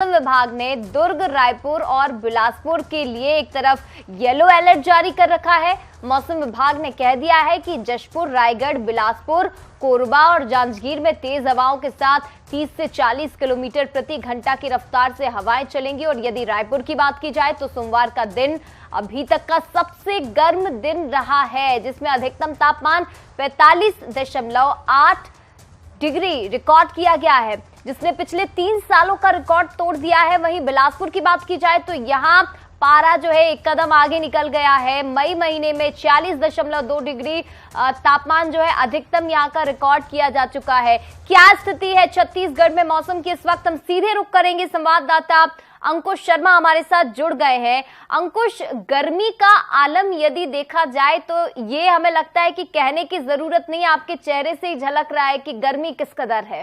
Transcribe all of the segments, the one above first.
मौसम विभाग ने दुर्ग, रायपुर और बिलासपुर के लिए एक तरफ येलो अलर्ट जारी कर रखा है। मौसम विभाग ने कह दिया है कि जशपुर, रायगढ़, बिलासपुर, कोरबा और जांजगीर में तेज हवाओं के साथ 30 से 40 किलोमीटर प्रति घंटा की रफ्तार से हवाएं चलेंगी। और यदि रायपुर की बात की जाए तो सोमवार का दिन अभी तक का सबसे गर्म दिन रहा है, जिसमें अधिकतम तापमान 45.8 डिग्री रिकॉर्ड किया गया है, जिसने पिछले 3 सालों का रिकॉर्ड तोड़ दिया है। वहीं बिलासपुर की बात की जाए तो यहाँ पारा जो है एक कदम आगे निकल गया है। मई महीने में 40.2 डिग्री तापमान जो है अधिकतम यहाँ का रिकॉर्ड किया जा चुका है। क्या स्थिति है छत्तीसगढ़ में मौसम की इस वक्त, हम सीधे रुख करेंगे। संवाददाता अंकुश शर्मा हमारे साथ जुड़ गए हैं। अंकुश, गर्मी का आलम यदि देखा जाए तो ये हमें लगता है कि कहने की जरूरत नहीं, आपके चेहरे से ही झलक रहा है कि गर्मी किस कदर है।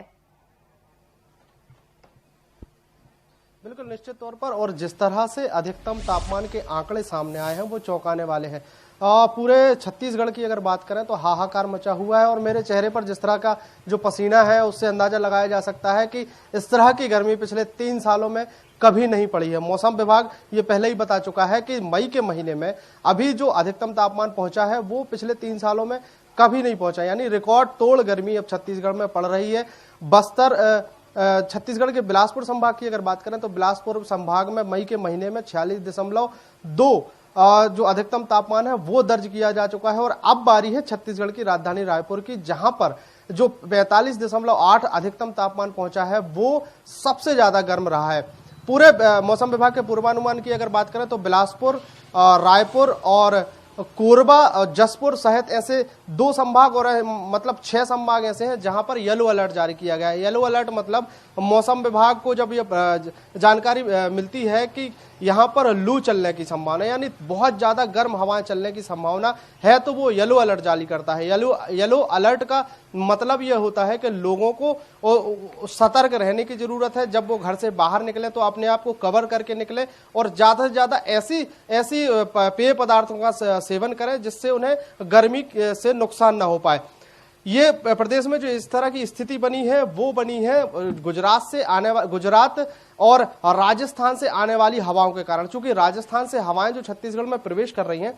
बिल्कुल निश्चित तौर पर, और जिस तरह से अधिकतम तापमान के आंकड़े सामने आए हैं वो चौंकाने वाले हैं। पूरे छत्तीसगढ़ की अगर बात करें तो हाहाकार मचा हुआ है, और मेरे चेहरे पर जिस तरह का जो पसीना है उससे अंदाजा लगाया जा सकता है कि इस तरह की गर्मी पिछले 3 सालों में कभी नहीं पड़ी है। मौसम विभाग ये पहले ही बता चुका है कि मई के महीने में अभी जो अधिकतम तापमान पहुंचा है वो पिछले 3 सालों में कभी नहीं पहुंचा, यानी रिकॉर्ड तोड़ गर्मी अब छत्तीसगढ़ में पड़ रही है। बस्तर छत्तीसगढ़ के बिलासपुर संभाग की अगर बात करें तो बिलासपुर संभाग में मई के महीने में 46.2 जो अधिकतम तापमान है वो दर्ज किया जा चुका है। और अब बारी है छत्तीसगढ़ की राजधानी रायपुर की, जहां पर जो 45.8 अधिकतम तापमान पहुंचा है वो सबसे ज्यादा गर्म रहा है। पूरे मौसम विभाग के पूर्वानुमान की अगर बात करें तो बिलासपुर, रायपुर और कोरबा और जशपुर सहित ऐसे 2 संभाग और मतलब 6 संभाग ऐसे हैं जहां पर येलो अलर्ट जारी किया गया है। येलो अलर्ट मतलब मौसम विभाग को जब ये जानकारी मिलती है कि यहाँ पर लू चलने की संभावना, यानी बहुत ज्यादा गर्म हवाएं चलने की संभावना है, तो वो येलो अलर्ट जारी करता है। येलो अलर्ट का मतलब ये होता है कि लोगों को सतर्क रहने की जरूरत है। जब वो घर से बाहर निकले तो अपने आप को कवर करके निकले, और ज्यादा से ज्यादा ऐसी पेय पदार्थों का सेवन करें जिससे उन्हें गर्मी से नुकसान ना हो पाए। ये प्रदेश में जो इस तरह की स्थिति बनी है वो बनी है गुजरात और राजस्थान से आने वाली हवाओं के कारण। चूंकि राजस्थान से हवाएं जो छत्तीसगढ़ में प्रवेश कर रही हैं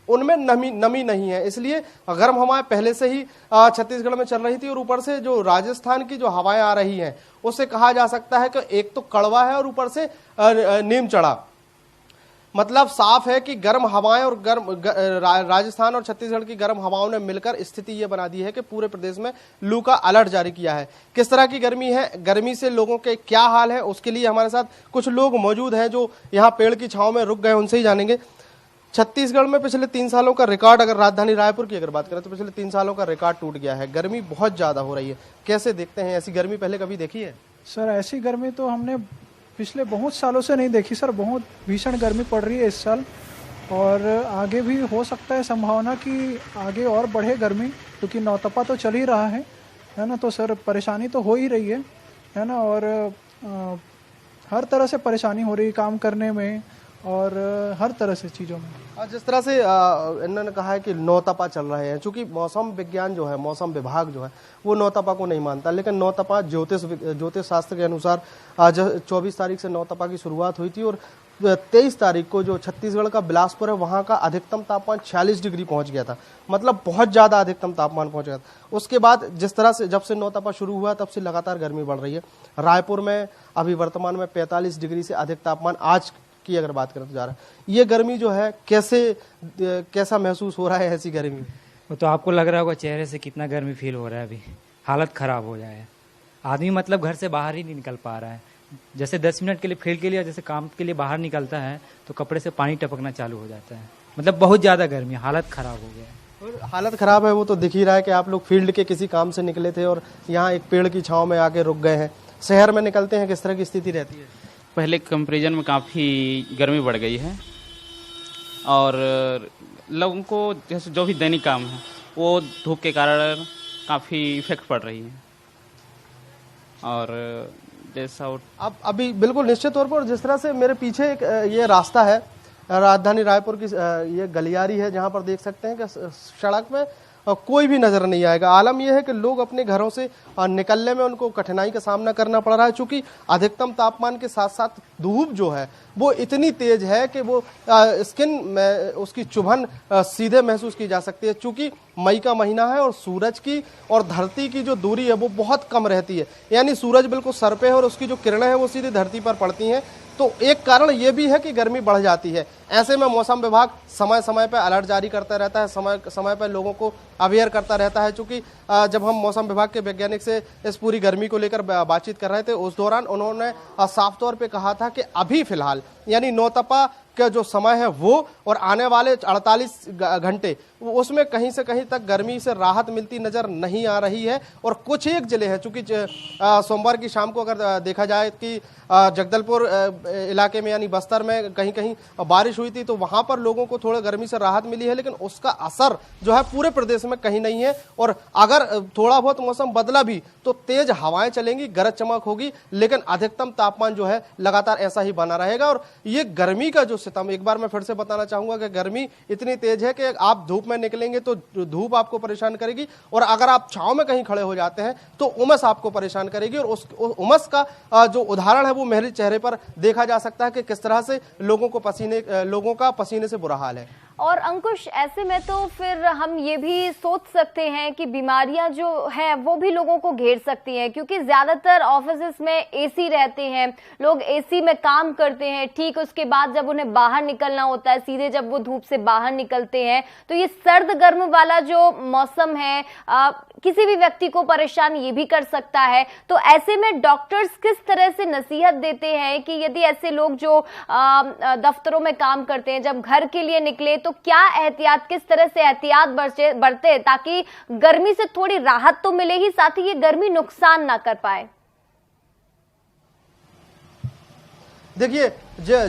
उनमें नमी नहीं है, इसलिए गर्म हवाएं पहले से ही छत्तीसगढ़ में चल रही थी। और ऊपर से जो राजस्थान की जो हवाएं आ रही हैं उससे कहा जा सकता है कि एक तो कड़वा है और ऊपर से नीम चढ़ा, मतलब साफ है कि गर्म हवाएं और राजस्थान और छत्तीसगढ़ की गर्म हवाओं ने मिलकर स्थिति ये बना दी है कि पूरे प्रदेश में लू का अलर्ट जारी किया है। किस तरह की गर्मी है, गर्मी से लोगों के क्या हाल है, उसके लिए हमारे साथ कुछ लोग मौजूद हैं जो यहाँ पेड़ की छांव में रुक गए, उनसे ही जानेंगे। छत्तीसगढ़ में पिछले 3 सालों का रिकॉर्ड, अगर राजधानी रायपुर की अगर बात करें तो पिछले 3 सालों का रिकॉर्ड टूट गया है। गर्मी बहुत ज्यादा हो रही है, कैसे देखते हैं? ऐसी गर्मी पहले कभी देखी है? सर, ऐसी गर्मी तो हमने पिछले बहुत सालों से नहीं देखी सर। बहुत भीषण गर्मी पड़ रही है इस साल, और आगे भी हो सकता है संभावना कि आगे और बढ़े गर्मी, क्योंकि नौतपा तो चल ही रहा है ना। तो सर परेशानी तो हो ही रही है ना, और हर तरह से परेशानी हो रही है काम करने में और हर तरह से चीज़ों में। जिस तरह से इन्होंने कहा है कि नौतपा चल रहे हैं, चूंकि मौसम विज्ञान जो है, मौसम विभाग जो है वो नौतपा को नहीं मानता, लेकिन नौतपा ज्योतिष शास्त्र के अनुसार आज 24 तारीख से नौतपा की शुरुआत हुई थी, और 23 तारीख को जो छत्तीसगढ़ का बिलासपुर है वहां का अधिकतम तापमान 46 डिग्री पहुंच गया था, मतलब बहुत ज्यादा अधिकतम तापमान पहुंच गया था। उसके बाद जिस तरह से जब से नौतपा शुरू हुआ तब से लगातार गर्मी बढ़ रही है। रायपुर में अभी वर्तमान में 45 डिग्री से अधिक तापमान आज की अगर बात करें तो जा रहा है। ये गर्मी जो है कैसा महसूस हो रहा है ऐसी गर्मी? वो तो आपको लग रहा होगा चेहरे से कितना गर्मी फील हो रहा है। अभी हालत खराब हो जाए, आदमी मतलब घर से बाहर ही नहीं निकल पा रहा है। जैसे 10 मिनट के लिए फील्ड के लिए जैसे काम के लिए बाहर निकलता है तो कपड़े से पानी टपकना चालू हो जाता है, मतलब बहुत ज्यादा गर्मी, हालत खराब हो गया है। और हालत खराब है वो तो दिख ही रहा है कि आप लोग फील्ड के किसी काम से निकले थे और यहाँ एक पेड़ की छांव में आके रुक गए हैं। शहर में निकलते हैं किस तरह की स्थिति रहती है? पहले कंपैरिजन में काफ़ी गर्मी बढ़ गई है, और लोगों को जैसे जो भी दैनिक काम है वो धूप के कारण काफ़ी इफेक्ट पड़ रही है। और जैसा अब अभी बिल्कुल निश्चित तौर पर जिस तरह से मेरे पीछे एक ये रास्ता है राजधानी रायपुर की, ये गलियारी है जहाँ पर देख सकते हैं कि सड़क में कोई भी नजर नहीं आएगा। आलम यह है कि लोग अपने घरों से निकलने में उनको कठिनाई का सामना करना पड़ रहा है, चूंकि अधिकतम तापमान के साथ साथ धूप जो है वो इतनी तेज है कि वो स्किन में उसकी चुभन सीधे महसूस की जा सकती है। चूंकि मई का महीना है और सूरज की और धरती की जो दूरी है वो बहुत कम रहती है, यानी सूरज बिल्कुल सर पे है और उसकी जो किरणें हैं वो सीधे धरती पर पड़ती हैं। तो एक कारण ये भी है कि गर्मी बढ़ जाती है। ऐसे में मौसम विभाग समय समय पर अलर्ट जारी करता रहता है, समय समय पर लोगों को अवेयर करता रहता है। चूंकि जब हम मौसम विभाग के वैज्ञानिक से इस पूरी गर्मी को लेकर बातचीत कर रहे थे, उस दौरान उन्होंने साफ तौर पे कहा था कि अभी फिलहाल यानी नौतपा का जो समय है वो और आने वाले 48 घंटे उसमें कहीं से कहीं तक गर्मी से राहत मिलती नजर नहीं आ रही है। और कुछ एक जिले हैं, चूंकि सोमवार की शाम को अगर देखा जाए कि जगदलपुर इलाके में यानी बस्तर में कहीं कहीं बारिश हुई थी, तो वहां पर लोगों को थोड़ा गर्मी से राहत मिली है, लेकिन उसका असर जो है पूरे प्रदेश में कहीं नहीं है। और अगर थोड़ा बहुत मौसम बदला भी तो तेज हवाएं चलेंगी, गरज चमक होगी, लेकिन अधिकतम तापमान जो है लगातार ऐसा ही बना रहेगा। और ये गर्मी का जो सितम, एक बार मैं फिर से बताना चाहूंगा कि गर्मी इतनी तेज है कि आप धूप में निकलेंगे तो धूप आपको परेशान करेगी, और अगर आप छांव में कहीं खड़े हो जाते हैं तो उमस आपको परेशान करेगी। और उस उमस का जो उदाहरण है वो मेरे चेहरे पर देखा जा सकता है कि किस तरह से लोगों का पसीने से बुरा हाल है। और अंकुश, ऐसे में तो फिर हम ये भी सोच सकते हैं कि बीमारियां जो हैं वो भी लोगों को घेर सकती हैं, क्योंकि ज्यादातर ऑफिसेस में एसी रहते हैं, लोग एसी में काम करते हैं। ठीक उसके बाद जब उन्हें बाहर निकलना होता है, सीधे जब वो धूप से बाहर निकलते हैं, तो ये सर्द गर्म वाला जो मौसम है किसी भी व्यक्ति को परेशान ये भी कर सकता है। तो ऐसे में डॉक्टर्स किस तरह से नसीहत देते हैं कि यदि ऐसे लोग जो दफ्तरों में काम करते हैं जब घर के लिए निकले तो क्या एहतियात, किस तरह से एहतियात बरते ताकि गर्मी से थोड़ी राहत तो मिले ही, साथ ही ये गर्मी नुकसान ना कर पाए? देखिए,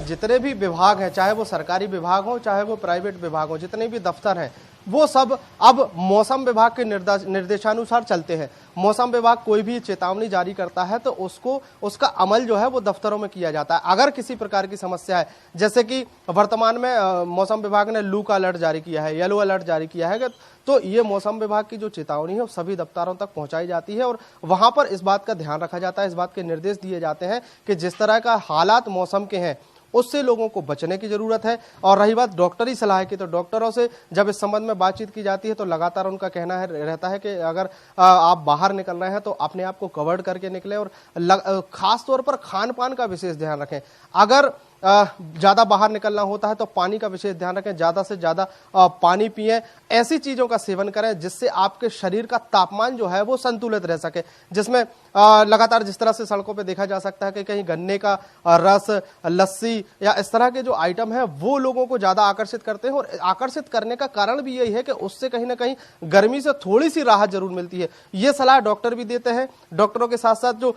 जितने भी विभाग हैं, चाहे वो सरकारी विभाग हो चाहे वो प्राइवेट विभाग हो, जितने भी दफ्तर हैं, वो सब अब मौसम विभाग के निर्देशानुसार चलते हैं। मौसम विभाग कोई भी चेतावनी जारी करता है तो उसका अमल जो है वो दफ्तरों में किया जाता है। अगर किसी प्रकार की समस्या है, जैसे कि वर्तमान में मौसम विभाग ने लू का अलर्ट जारी किया है, येलो अलर्ट जारी किया है, तो ये मौसम विभाग की जो चेतावनी है सभी दफ्तरों तक पहुंचाई जाती है और वहां पर इस बात का ध्यान रखा जाता है, इस बात के निर्देश दिए जाते हैं कि जिस तरह का हालात मौसम के हैं उससे लोगों को बचने की जरूरत है। और रही बात डॉक्टरी सलाह की, तो डॉक्टरों से जब इस संबंध में बातचीत की जाती है तो लगातार उनका कहना रहता है कि अगर आप बाहर निकल रहे हैं तो अपने आप को कवर्ड करके निकलें और खास तौर पर खान पान का विशेष ध्यान रखें। अगर ज्यादा बाहर निकलना होता है तो पानी का विशेष ध्यान रखें, ज्यादा से ज्यादा पानी पिएं, ऐसी चीजों का सेवन करें जिससे आपके शरीर का तापमान जो है वो संतुलित रह सके। जिसमें लगातार जिस तरह से सड़कों पे देखा जा सकता है कि कहीं गन्ने का रस, लस्सी या इस तरह के जो आइटम है वो लोगों को ज्यादा आकर्षित करते हैं, और आकर्षित करने का कारण भी यही है कि उससे कहीं ना कहीं गर्मी से थोड़ी सी राहत जरूर मिलती है। ये सलाह डॉक्टर भी देते हैं। डॉक्टरों के साथ साथ जो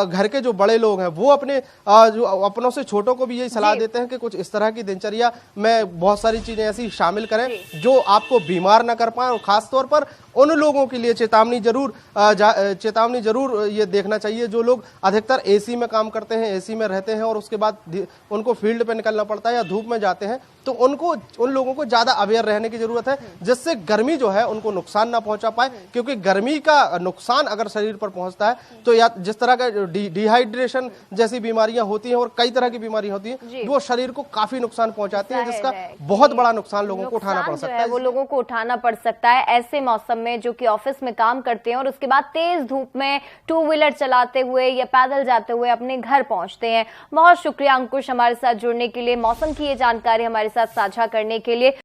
घर के जो बड़े लोग हैं वो अपनों से छोटों को भी यही सलाह देते हैं कि कुछ इस तरह की दिनचर्या में बहुत सारी चीजें ऐसी शामिल करें जो आपको बीमार ना कर पाए। और खास तौर पर उन लोगों के लिए चेतावनी जरूर ये देखना चाहिए जो लोग अधिकतर एसी में काम करते हैं, एसी में रहते हैं और उसके बाद उनको फील्ड पे निकलना पड़ता है या धूप में जाते हैं, तो उन लोगों को ज्यादा अवेयर रहने की जरूरत है जिससे गर्मी जो है उनको नुकसान ना पहुंचा पाए। क्योंकि गर्मी का नुकसान अगर शरीर पर पहुंचता है तो या जिस तरह का डिहाइड्रेशन जैसी बीमारियां होती हैं और कई तरह की बीमारियां होती हैं वो शरीर को काफी नुकसान पहुंचाती है, जिसका बहुत बड़ा नुकसान लोगों को उठाना पड़ सकता है। वो लोगों को उठाना पड़ सकता है ऐसे मौसम में, जो कि ऑफिस में काम करते हैं और उसके बाद तेज धूप में टू व्हीलर चलाते हुए या पैदल जाते हुए अपने घर पहुंचते हैं। बहुत शुक्रिया अंकुश हमारे साथ जुड़ने के लिए, मौसम की ये जानकारी हमारे साथ साझा करने के लिए।